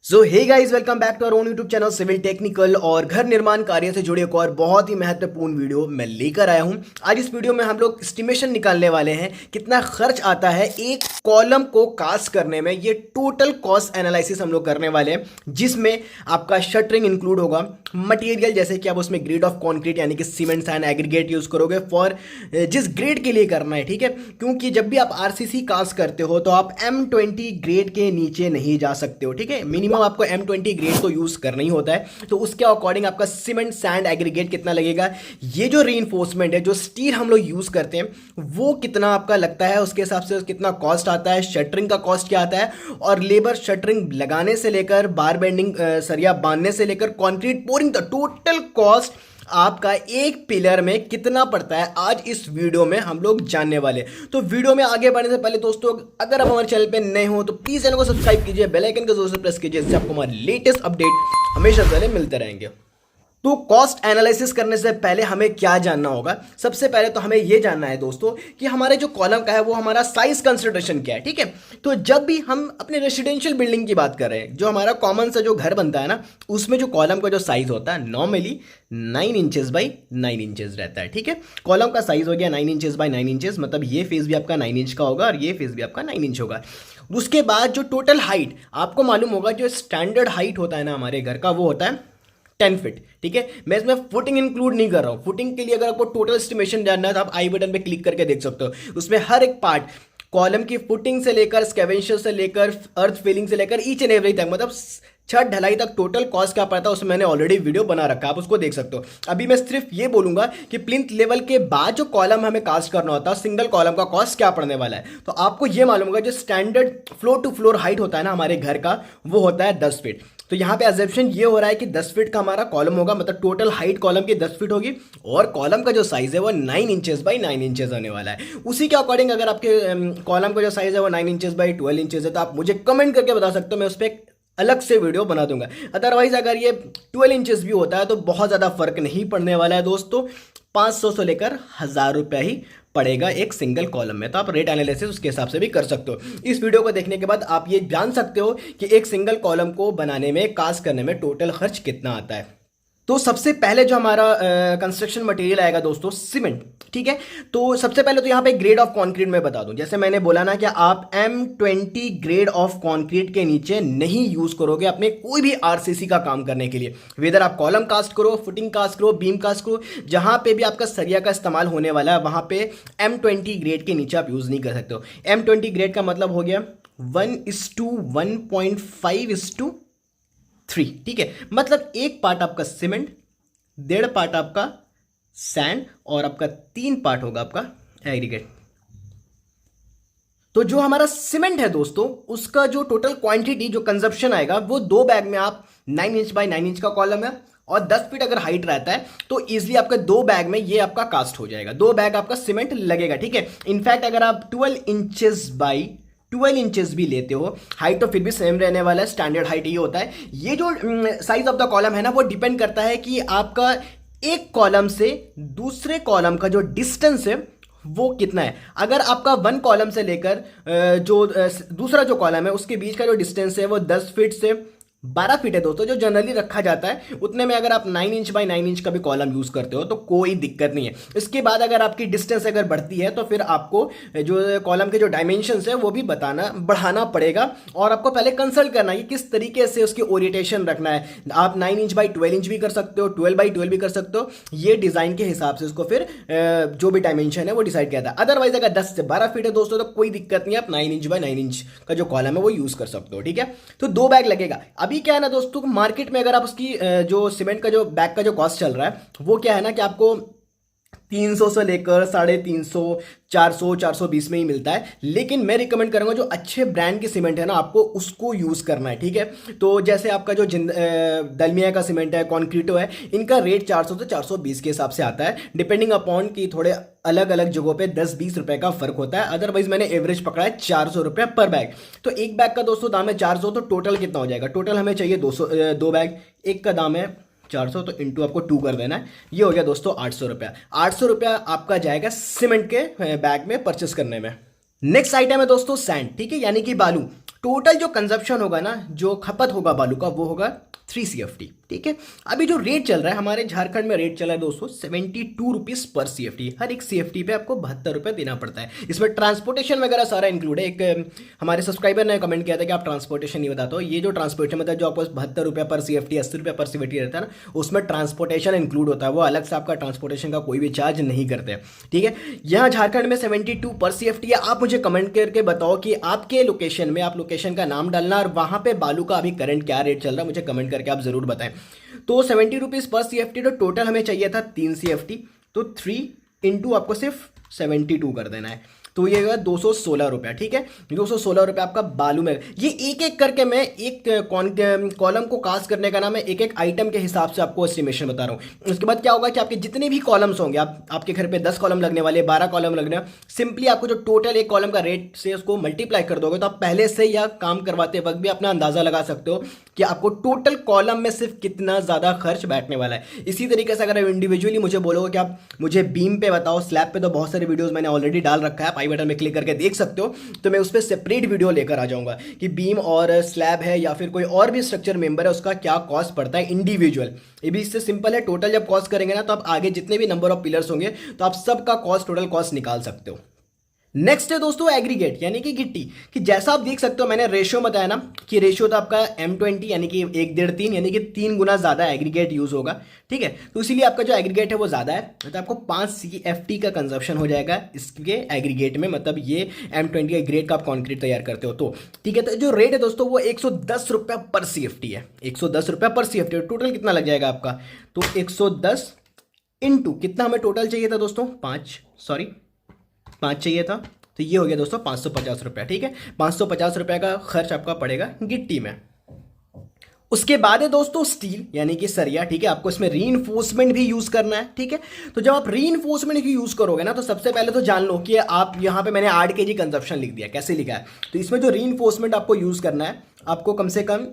So hey guys, welcome back to our own YouTube channel civil technical. और घर निर्माण कार्य से जुड़े एक और बहुत ही महत्वपूर्ण वीडियो मैं लेकर आया हूं। आज इस वीडियो में हम लोग एस्टिमेशन निकालने वाले हैं कितना खर्च आता है एक कॉलम को कास्ट करने में। ये टोटल कॉस्ट एनालिसिस हम लोग करने वाले हैं, जिसमें आपका शटरिंग इंक्लूड होगा, मटेरियल जैसे कि आप उसमें ग्रेड ऑफ कॉन्क्रीट यानी कि सीमेंट सैंड एग्रीगेट यूज करोगे फॉर जिस ग्रेड के लिए करना है, ठीक है। क्योंकि जब भी आप आरसीसी कास्ट करते हो तो आप M20 ग्रेड के नीचे नहीं जा सकते हो, ठीक है। मिनिमम आपको M20 ग्रेड तो यूज करना ही होता है। तो उसके अकॉर्डिंग आपका सीमेंट सैंड एग्रीगेट कितना लगेगा, ये जो रीइंफोर्समेंट है, जो स्टील हम लोग यूज करते हैं, वो कितना आपका लगता है, उसके हिसाब से कितना कॉस्ट आता है, शटरिंग का कॉस्ट क्या आता है, और लेबर शटरिंग लगाने से लेकर बार बेंडिंग सरिया बांधने से लेकर कंक्रीट पोरिंग तक टोटल कॉस्ट आपका एक पिलर में कितना पड़ता है, आज इस वीडियो में हम लोग जानने वाले। तो वीडियो में आगे बढ़ने से पहले दोस्तों, अगर आप हमारे चैनल पे नए हो तो प्लीज चैनल को सब्सक्राइब कीजिए, बेल आइकन को जोर से प्रेस कीजिए, जिससे आपको हमारे लेटेस्ट अपडेट हमेशा पहले मिलते रहेंगे। तो कॉस्ट एनालिसिस करने से पहले हमें क्या जानना होगा? सबसे पहले तो हमें यह जानना है दोस्तों कि हमारे जो कॉलम का है वो हमारा साइज कंसिडरेशन क्या है, ठीक है। तो जब भी हम अपने रेसिडेंशियल बिल्डिंग की बात कर रहे हैं, जो हमारा कॉमन सा जो घर बनता है ना, उसमें जो कॉलम का जो साइज होता है नॉर्मली 9 इंचेस बाई 9 इंचेस रहता है, ठीक है। कॉलम का साइज हो गया 9 इंचेस बाई 9 इंचेस, मतलब ये फेस भी आपका 9 इंच का होगा और ये फेस भी आपका 9 इंच होगा। उसके बाद जो टोटल हाइट आपको मालूम होगा, जो स्टैंडर्ड हाइट होता है ना हमारे घर का, वो होता है 10 फीट, ठीक है। मैं इसमें फुटिंग इंक्लूड नहीं कर रहा हूं। फुटिंग के लिए अगर आपको टोटल एस्टिमेशन जानना है तो आप आई बटन पे क्लिक करके देख सकते हो। उसमें हर एक पार्ट, कॉलम की फुटिंग से लेकर स्कैवेंशर से लेकर अर्थ फिलिंग से लेकर ईच एंड एवरीथिंग, मतलब छत ढलाई तक टोटल कॉस्ट क्या पड़ता है, उसमें मैंने ऑलरेडी वीडियो बना रखा है, आप उसको देख सकते हो। अभी मैं सिर्फ ये बोलूंगा कि प्लिंथ लेवल के बाद जो कॉलम हमें कास्ट करना होता है, सिंगल कॉलम का कॉस्ट क्या पड़ने वाला है। तो आपको ये मालूम होगा, जो standard floor to floor height होता है ना हमारे घर का, वो होता है 10 फीट। तो यहाँ पे एजम्पशन ये हो रहा है कि 10 फीट का हमारा कॉलम होगा, मतलब टोटल हाइट कॉलम की 10 फीट होगी, और कॉलम का जो साइज है वो 9 इंचेस बाई 9 इंचेस होने वाला है। उसी के अकॉर्डिंग अगर आपके कॉलम का जो साइज है वो 9 इंचेस बाई 12 इंचेस है, तो आप मुझे कमेंट करके बता सकते हो, मैं उस पर अलग से वीडियो बना दूंगा। अदरवाइज अगर ये 12 इंचेस भी होता है तो बहुत ज़्यादा फर्क नहीं पड़ने वाला है दोस्तों। 500 से लेकर 1000 रुपया ही पड़ेगा एक सिंगल कॉलम में। तो आप रेट एनालिसिस उसके हिसाब से भी कर सकते हो। इस वीडियो को देखने के बाद आप ये जान सकते हो कि एक सिंगल कॉलम को बनाने में, कास्ट करने में टोटल खर्च कितना आता है। तो सबसे पहले जो हमारा कंस्ट्रक्शन मटेरियल आएगा दोस्तों, सीमेंट, ठीक है। तो सबसे पहले तो यहाँ पे ग्रेड ऑफ कंक्रीट में बता दूं, जैसे मैंने बोला ना कि आप M20 ग्रेड ऑफ कंक्रीट के नीचे नहीं यूज करोगे अपने कोई भी आरसीसी का काम करने के लिए। वेदर आप कॉलम कास्ट करो, फुटिंग कास्ट करो, बीम कास्ट करो, जहां पे भी आपका सरिया का इस्तेमाल होने वाला है, वहां पे M20 ग्रेड के नीचे आप यूज नहीं कर सकते हो। M20 ग्रेड का मतलब हो गया 1:1.5:3, ठीक है। मतलब एक पार्ट आपका सीमेंट, 1.5 पार्ट आपका सैंड, और आपका 3 पार्ट होगा आपका एग्रीगेट। तो जो हमारा सीमेंट है दोस्तों, उसका जो टोटल क्वांटिटी, जो कंजप्शन आएगा, वो 2 बैग में, आप 9 इंच बाई 9 इंच का कॉलम है और 10 फीट अगर हाइट रहता है तो इजीली आपका 2 बैग में ये आपका कास्ट हो जाएगा। 2 बैग आपका सीमेंट लगेगा, ठीक है। इनफैक्ट अगर आप 12 इंचेस बाई 12 इंचेस भी लेते हो, हाइट तो फिर भी सेम रहने वाला है, स्टैंडर्ड हाइट ही होता है। ये जो साइज ऑफ द कॉलम है ना, वो डिपेंड करता है कि आपका एक कॉलम से दूसरे कॉलम का जो डिस्टेंस है वो कितना है। अगर आपका 1 कॉलम से लेकर जो दूसरा जो कॉलम है उसके बीच का जो डिस्टेंस है वो 10 फीट से 12 फीट है दोस्तों, जो जनरली रखा जाता है, उतने में अगर आप 9 इंच बाई 9 इंच का भी कॉलम यूज करते हो तो कोई दिक्कत नहीं है। इसके बाद अगर आपकी डिस्टेंस अगर बढ़ती है तो फिर आपको जो कॉलम के जो डायमेंशंस है वो भी बढ़ाना पड़ेगा, और आपको पहले कंसल्ट करना है कि किस तरीके से उसकी ओरिएंटेशन रखना है। आप 9 इंच बाई 12 इंच भी कर सकते हो, 12 बाई 12 भी कर सकते हो। ये डिजाइन के हिसाब से उसको फिर जो भी डायमेंशन है वो डिसाइड किया था। अदरवाइज अगर 10 से 12 फीट है दोस्तों तो कोई दिक्कत नहीं है, आप 9 इंच बाई 9 इंच का जो कॉलम है वो यूज कर सकते हो, ठीक है। तो 2 बैग लगेगा। अभी क्या है ना दोस्तों, मार्केट में अगर आप उसकी जो सीमेंट का जो बैग का जो कॉस्ट चल रहा है, वो क्या है ना कि आपको 300 से लेकर 350, 400, 420 में ही मिलता है। लेकिन मैं रिकमेंड करूंगा जो अच्छे ब्रांड की सीमेंट है ना, आपको उसको यूज करना है, ठीक है। तो जैसे आपका जो दलमिया का सीमेंट है, कॉन्क्रीटो है, इनका रेट 400 से 420 के हिसाब से आता है, डिपेंडिंग अपॉन कि थोड़े अलग अलग जगहों पे 10-20 रुपए का फर्क होता है। अदरवाइज मैंने एवरेज पकड़ा है 400 रुपये पर बैग। तो एक बैग का दोस्तों दाम है 400, तो टोटल कितना हो जाएगा? टोटल हमें चाहिए 2 बैग, एक का दाम है 400, तो इंटू आपको 2 कर देना है। ये हो गया दोस्तों 800 रुपया। 800 रुपया आपका जाएगा सीमेंट के बैग में परचेस करने में। नेक्स्ट आइटम है दोस्तों सैंड, ठीक है, यानी कि बालू। टोटल जो कंजप्शन होगा ना, जो खपत होगा बालू का, वो होगा 3 CFT। ठीक है, अभी जो रेट चल रहा है हमारे झारखंड में, रेट चला है दोस्तों 72 रुपीज़ पर CFT। हर एक CFT पे आपको 72 रुपये देना पड़ता है। इसमें ट्रांसपोर्टेशन वगैरह सारा इंक्लूड है। एक हमारे सब्सक्राइबर ने कमेंट किया था कि आप ट्रांसपोर्टेशन नहीं बताते हो। ये जो ट्रांसपोर्टेशन मतलब जो आपको 72 रुपये पर CFT, 80 रुपये पर CFT रहता है ना, उसमें ट्रांसपोर्टेशन इंक्लूड होता है। वो अलग से आपका ट्रांसपोर्टेशन का कोई भी चार्ज नहीं करते। ठीक है, यहाँ झारखंड में 72 पर CFT है। आप मुझे कमेंट करके बताओ कि आपके लोकेशन में, आप लोकेशन का नाम डालना और वहाँ पे बालू का अभी करंट क्या रेट चल रहा है, मुझे कमेंट करके आप जरूर बताएं। तो 70 रुपीज़ पर CFT, तो टोटल हमें चाहिए था 3 CFT, तो 3 इंटू आपको सिर्फ 72 कर देना है, तो ये होगा 216 रुपया। ठीक है, 216 रुपया आपका बालू में। ये एक एक करके मैं एक कॉलम को कास्ट करने का नाम है, एक एक आइटम के हिसाब से आपको एस्टिमेशन बता रहा हूँ। उसके बाद क्या होगा कि आपके जितने भी कॉलम्स होंगे, आपके घर पे 10 कॉलम लगने वाले, 12 कॉलम लगने, सिंपली आपको जो टोटल एक कॉलम का रेट से उसको मल्टीप्लाई कर दोगे, तो आप पहले से या काम करवाते वक्त भी अपना अंदाजा लगा सकते हो कि आपको टोटल कॉलम में सिर्फ कितना ज़्यादा खर्च बैठने वाला है। इसी तरीके से अगर आप इंडिविजुअली मुझे बोलोगे कि आप मुझे बीम पे बताओ, स्लैब पे तो बहुत सारे वीडियोस मैंने ऑलरेडी डाल रखा है, आई बटन में क्लिक करके देख सकते हो, तो मैं उस पर सेपरेट वीडियो लेकर आ जाऊंगा कि बीम और स्लैब है या फिर कोई और भी स्ट्रक्चर मेंबर है, उसका क्या कॉस्ट पड़ता है इंडिविजुअल। ये भी इससे सिंपल है, टोटल जब कॉस्ट करेंगे ना, तो आप आगे जितने भी नंबर ऑफ पिलर्स होंगे तो आप सबका कॉस्ट, टोटल कॉस्ट निकाल सकते हो। नेक्स्ट है दोस्तों एग्रीगेट, यानी कि गिट्टी, कि जैसा आप देख सकते हो मैंने रेशियो बताया ना कि रेशियो तो आपका M20 यानी कि 1.5-3, यानी कि 3 गुना ज़्यादा एग्रीगेट यूज़ होगा। ठीक है, तो इसीलिए आपका जो एग्रीगेट है वो ज़्यादा है, तो आपको 5 CFT का कंजप्शन हो जाएगा इसके एग्रीगेट में, मतलब ये M20 ग्रेड का आप कॉन्क्रीट तैयार करते हो तो। ठीक है, तो जो रेट है दोस्तों वो 110 रुपये पर CFT है, 110 रुपये पर CFT। टोटल कितना लग जाएगा आपका, तो 110 इंटू कितना हमें टोटल चाहिए था दोस्तों, 5 चाहिए था, तो ये हो गया दोस्तों 550 रुपया। ठीक है, 550 रुपये का खर्च आपका पड़ेगा गिट्टी में। उसके बाद है दोस्तों स्टील, यानी कि सरिया। ठीक है, आपको इसमें रीइंफोर्समेंट भी यूज करना है। ठीक है, तो जब आप रीइंफोर्समेंट की यूज करोगे ना, तो सबसे पहले तो जान लो कि आप यहाँ पे मैंने 8 kg कंजप्शन लिख दिया, कैसे लिखा है, तो इसमें जो रीइंफोर्समेंट आपको यूज करना है, आपको कम से कम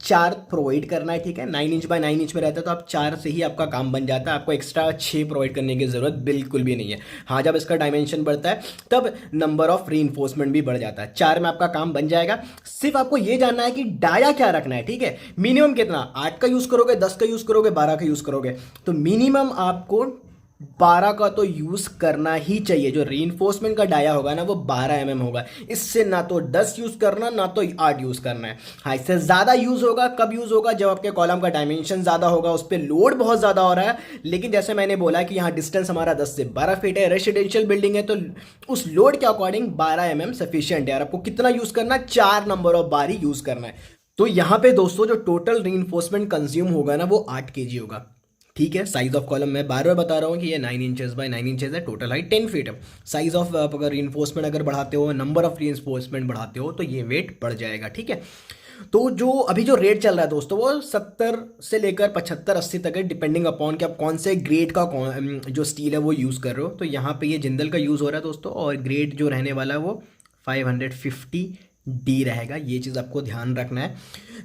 4 प्रोवाइड करना है। ठीक है, 9 इंच बाय 9 इंच में रहता है, तो आप 4 से ही आपका काम बन जाता है, आपको एक्स्ट्रा 6 प्रोवाइड करने की जरूरत बिल्कुल भी नहीं है। हाँ, जब इसका डायमेंशन बढ़ता है तब नंबर ऑफ रीइंफोर्समेंट भी बढ़ जाता है। 4 में आपका काम बन जाएगा। सिर्फ आपको ये जानना है कि डाया क्या रखना है। ठीक है, मिनिमम कितना, 8 का यूज करोगे, 10 का यूज करोगे, 12 का यूज करोगे, तो मिनिमम आपको 12 का तो यूज करना ही चाहिए। जो रीइंफोर्समेंट का डाया होगा ना, वो 12 mm होगा। इससे ना तो 10 यूज करना, ना तो 8 यूज करना है। हाँ, इससे ज्यादा यूज होगा कब यूज होगा, जब आपके कॉलम का डायमेंशन ज्यादा होगा, उस पर लोड बहुत ज्यादा हो रहा है। लेकिन जैसे मैंने बोला कि यहाँ डिस्टेंस हमारा 10 से 12 फीट है, रेसिडेंशियल बिल्डिंग है, तो उस लोड के अकॉर्डिंग 12 mm सफिशियंट है। और आपको कितना यूज करना है, 4 number of bar he use करना है। तो यहाँ पे दोस्तों जो टोटल रीइंफोर्समेंट कंज्यूम होगा ना, वो 8 kg होगा। ठीक है, साइज ऑफ कॉलम मैं बार बार बता रहा हूँ कि ये 9 इंचेस बाय 9 इंचेस है, टोटल हाइट 10 फीट है। साइज ऑफ आप अगर रीइंफोर्समेंट अगर बढ़ाते हो, नंबर ऑफ रीइंफोर्समेंट बढ़ाते हो, तो ये वेट बढ़ जाएगा। ठीक है, तो जो अभी जो रेट चल रहा है दोस्तों, वो 70 से लेकर 75-80 तक है, डिपेंडिंग अपॉन कि आप कौन से ग्रेड का जो स्टील है वो यूज़ कर रहे हो। तो यहाँ पे ये जिंदल का यूज़ हो रहा है दोस्तों, और ग्रेड जो रहने वाला है वो 550D रहेगा। ये चीज़ आपको ध्यान रखना है।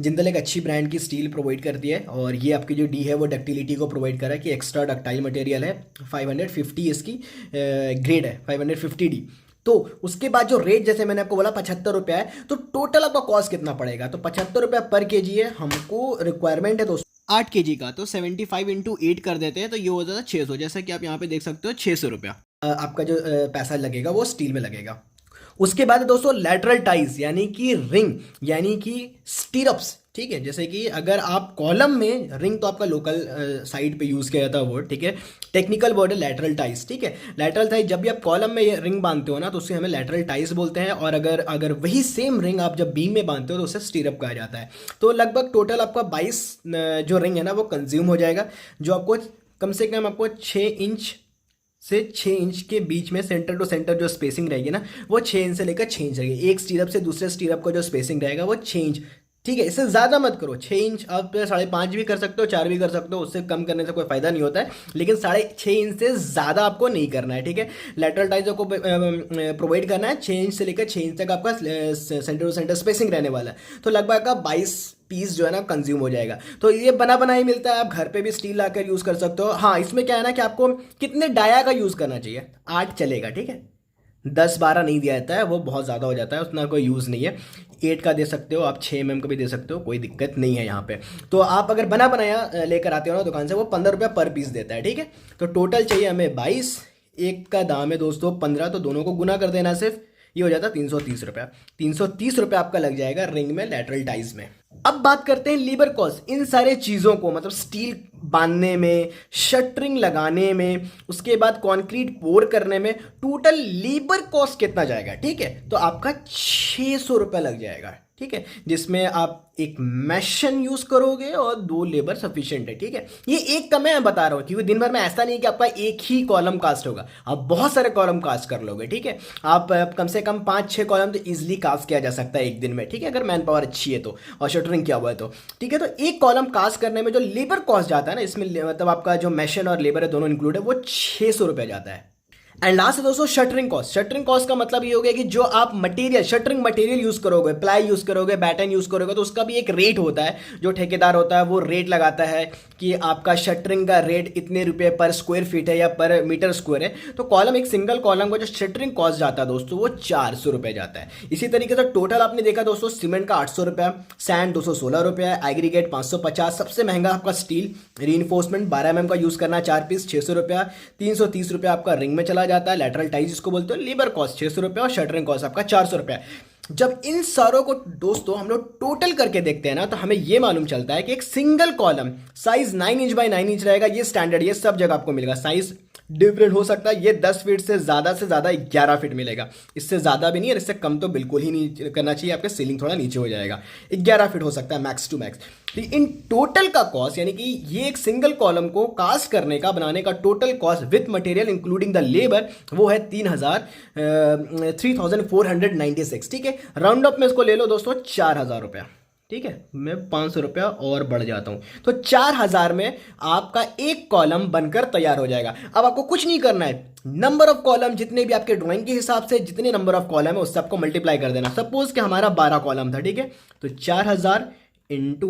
जिंदल एक अच्छी ब्रांड की स्टील प्रोवाइड करती है, और ये आपकी जो डी है वो डक्टिलिटी को प्रोवाइड कर रहा है कि एक्स्ट्रा डक्टाइल मटेरियल है। 550 इसकी ग्रेड है, 550D। तो उसके बाद जो रेट, जैसे मैंने आपको बोला 75 रुपया है, तो टोटल आपका कॉस्ट कितना पड़ेगा, तो 75 रुपया पर kg है। हमको रिक्वायरमेंट है दोस्तों 8 kg का, तो 75 इंटू 8 कर देते हैं, तो ये हो जाता है 600। जैसा कि आप यहाँ पे देख सकते हो 600 रुपया आपका जो पैसा लगेगा वो स्टील में लगेगा। उसके बाद दोस्तों लैटरल टाइज, यानी कि रिंग, यानी कि स्टीरअप्स। ठीक है, जैसे कि अगर आप कॉलम में, रिंग तो आपका लोकल साइड पे यूज किया जाता है वर्ड। ठीक है, टेक्निकल वर्ड है लैटरल टाइज। ठीक है, लैटरल टाइज जब भी आप कॉलम में रिंग बांधते हो ना, तो उससे हमें लैटरल टाइज बोलते हैं। और अगर वही सेम रिंग आप जब बीम में बांधते हो, तो उससे स्टीरअप कहा जाता है। तो लगभग टोटल आपका 22 जो रिंग है ना, वो कंज्यूम हो जाएगा, जो आपको कम से कम आपको 6 इंच से 6 इंच के बीच में सेंटर टू सेंटर जो स्पेसिंग रहेगी ना, वो 6 इंच से लेकर 6 इंच रहेगी। एक स्टीरअप से दूसरे स्टीरअप का जो स्पेसिंग रहेगा वो 6 इंच। ठीक है, इससे ज़्यादा मत करो। 6 इंच आप 5.5 भी कर सकते हो, 4 भी कर सकते हो, उससे कम करने से कोई फायदा नहीं होता है। लेकिन 6.5 इंच से ज़्यादा आपको नहीं करना है। ठीक है, लैटरल टाइज को प्रोवाइड करना है 6 इंच से लेकर 6 इंच तक आपका सेंटर टू सेंटर स्पेसिंग रहने वाला है। तो लगभग आपका 22 पीस जो है ना कंज्यूम हो जाएगा। तो ये बना ही मिलता है, आप घर पे भी स्टील लाकर यूज़ कर सकते हो। हाँ, इसमें क्या है ना कि आपको कितने डाया का यूज़ करना चाहिए, 8 चलेगा। ठीक है, 10-12 नहीं दिया जाता है, वो बहुत ज़्यादा हो जाता है, उतना कोई यूज़ नहीं है। 8 का दे सकते हो आप, 6 mm का भी दे सकते हो, कोई दिक्कत नहीं है यहाँ पे। तो आप अगर बना बनाया लेकर आते हो ना दुकान से, वो 15 रुपये पर पीस देता है, ठीक है। तो टोटल चाहिए हमें 22, एक का दाम है दोस्तों 15, तो दोनों को गुना कर देना सिर्फ, ये हो जाता है 330 रुपया। 330 रुपया आपका लग जाएगा रिंग में, लैटरल टाइज में। अब बात करते हैं लेबर कॉस्ट। इन सारे चीज़ों को मतलब स्टील बांधने में, शटरिंग लगाने में, उसके बाद कंक्रीट पोर करने में टोटल लेबर कॉस्ट कितना जाएगा, ठीक है। तो आपका 600 रुपया लग जाएगा, ठीक है, जिसमें आप एक मैशन यूज करोगे और 2 लेबर सफिशिएंट है, ठीक है। ये एक का मैं बता रहा हूँ क्योंकि दिन भर में ऐसा नहीं है कि आपका एक ही कॉलम कास्ट होगा, आप बहुत सारे कॉलम कास्ट कर लोगे, ठीक है। आप कम से कम 5-6 कॉलम तो इजीली कास्ट किया जा सकता है एक दिन में, ठीक है, अगर मैन पावर अच्छी है तो, और शटरिंग किया हुआ है तो, ठीक है। तो एक कॉलम कास्ट करने में जो लेबर कॉस्ट जाता है ना, इसमें मतलब आपका जो मैशन और लेबर है दोनों इंक्लूड है, वो 600 रुपये जाता है। एंड लास्ट है दोस्तों शटरिंग कॉस्ट। शटरिंग कॉस्ट का मतलब ये हो गया कि जो आप मटेरियल, शटरिंग मटेरियल यूज करोगे, प्लाई यूज करोगे, बैटन यूज करोगे, तो उसका भी एक रेट होता है। जो ठेकेदार होता है वो रेट लगाता है कि आपका शटरिंग का रेट इतने रुपए पर स्क्वायर फीट है या पर मीटर स्क्वायर है। तो कॉलम, एक सिंगल कॉलम का जो शटरिंग कॉस्ट जाता है दोस्तों, वो 400 रुपये जाता है। इसी तरीके से टोटल आपने देखा दोस्तों, सीमेंट का 800 रुपया, सैंड 216 रुपया, एग्रीगेट 550, सबसे महंगा आपका स्टील रीइंफोर्समेंट 12 mm का यूज करना 4 पीस 600 रुपया, 330 रुपया आपका रिंग में चला जाता है, लैटरल टाइज जिसको बोलते हो, लेबर कॉस्ट 600 रुपया और शटरिंग कॉस्ट आपका 400 रुपया। जब इन सारों को दोस्तों हम लोग टोटल करके देखते हैं ना, तो हमें यह मालूम चलता है कि एक single column size 9 inch by 9 inch रहेगा। ये स्टैंडर्ड, ये सब जगह आपको मिलेगा। साइज डिफरेंट हो सकता है, ये 10 फीट से ज़्यादा 11 फीट मिलेगा, इससे ज़्यादा भी नहीं, और इससे कम तो बिल्कुल ही नहीं करना चाहिए, आपका सीलिंग थोड़ा नीचे हो जाएगा। 11 फीट हो सकता है मैक्स टू मैक्स। तो इन टोटल का कॉस्ट, यानी कि ये एक सिंगल कॉलम को कास्ट करने का, बनाने का total cost with material including the labour, वो है 3496, ठीक है। राउंड अप में इसको ले लो दोस्तों 4000 रुपया, ठीक है। मैं 500 रुपया और बढ़ जाता हूं, तो 4000 में आपका एक कॉलम बनकर तैयार हो जाएगा। अब आपको कुछ नहीं करना है, नंबर ऑफ कॉलम जितने भी आपके ड्राइंग के हिसाब से जितने नंबर ऑफ कॉलम है उससे आपको मल्टीप्लाई कर देना। सपोज कि हमारा 12 कॉलम था, ठीक है, तो 4000 इंटू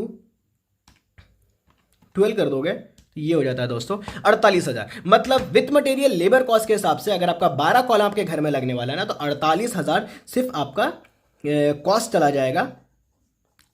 12 कर दोगे, ये हो जाता है दोस्तों 48,000। मतलब विथ मटेरियल लेबर कॉस्ट के हिसाब से अगर आपका 12 कॉलम आपके घर में लगने वाला है ना, तो 48,000 सिर्फ आपका कॉस्ट चला जाएगा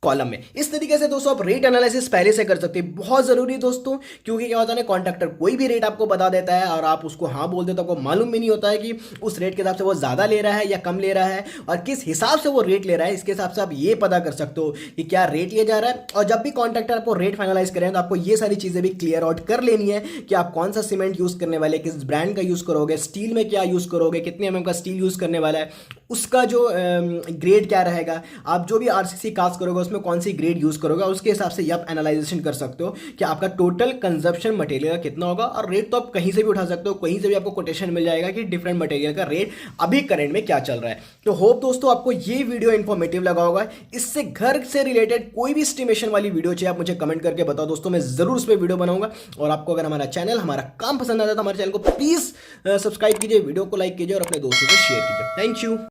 कॉलम में। इस तरीके से दोस्तों आप रेट एनालिसिस पहले से कर सकते हैं, बहुत जरूरी है दोस्तों, क्योंकि क्या होता है ना, कॉन्ट्रैक्टर कोई भी रेट आपको बता देता है और आप उसको हाँ बोल देते हो, आपको मालूम भी नहीं होता है कि उस रेट के हिसाब से वो ज्यादा ले रहा है या कम ले रहा है, और किस हिसाब से वो रेट ले रहा है, इसके हिसाब से आप ये पता कर सकते हो कि क्या रेट लिया जा रहा है। और जब भी कॉन्ट्रैक्टर आपको रेट फाइनलाइज करें तो आपको ये सारी चीजें भी क्लियर आउट कर लेनी है कि आप कौन सा सीमेंट यूज करने वाले, किस ब्रांड का यूज करोगे, स्टील में क्या यूज करोगे, कितने mm का स्टील यूज करने वाला है, उसका जो ग्रेड क्या रहेगा, आप जो भी आरसीसी कास्ट करोगे उसमें कौन सी ग्रेड यूज करोगे, उसके हिसाब से आप एनालाइजेशन कर सकते हो कि आपका टोटल कंजप्शन मटेरियल का कितना होगा। और रेट तो आप कहीं से भी उठा सकते हो, कहीं से भी आपको कोटेशन मिल जाएगा कि डिफरेंट मटेरियल का रेट अभी करंट में क्या चल रहा है। तो होप दोस्तों आपको ये वीडियो इंफॉर्मेटिव लगा होगा। इससे घर से रिलेटेड कोई भी एस्टिमेशन वाली वीडियो चाहिए आप मुझे कमेंट करके बताओ दोस्तों, मैं जरूर उस पर वीडियो बनाऊंगा। और आपको अगर हमारा चैनल, हमारा काम पसंद आता है तो हमारे चैनल को प्लीज सब्सक्राइब कीजिए, वीडियो को लाइक कीजिए और अपने दोस्तों को शेयर कीजिए। Thank you.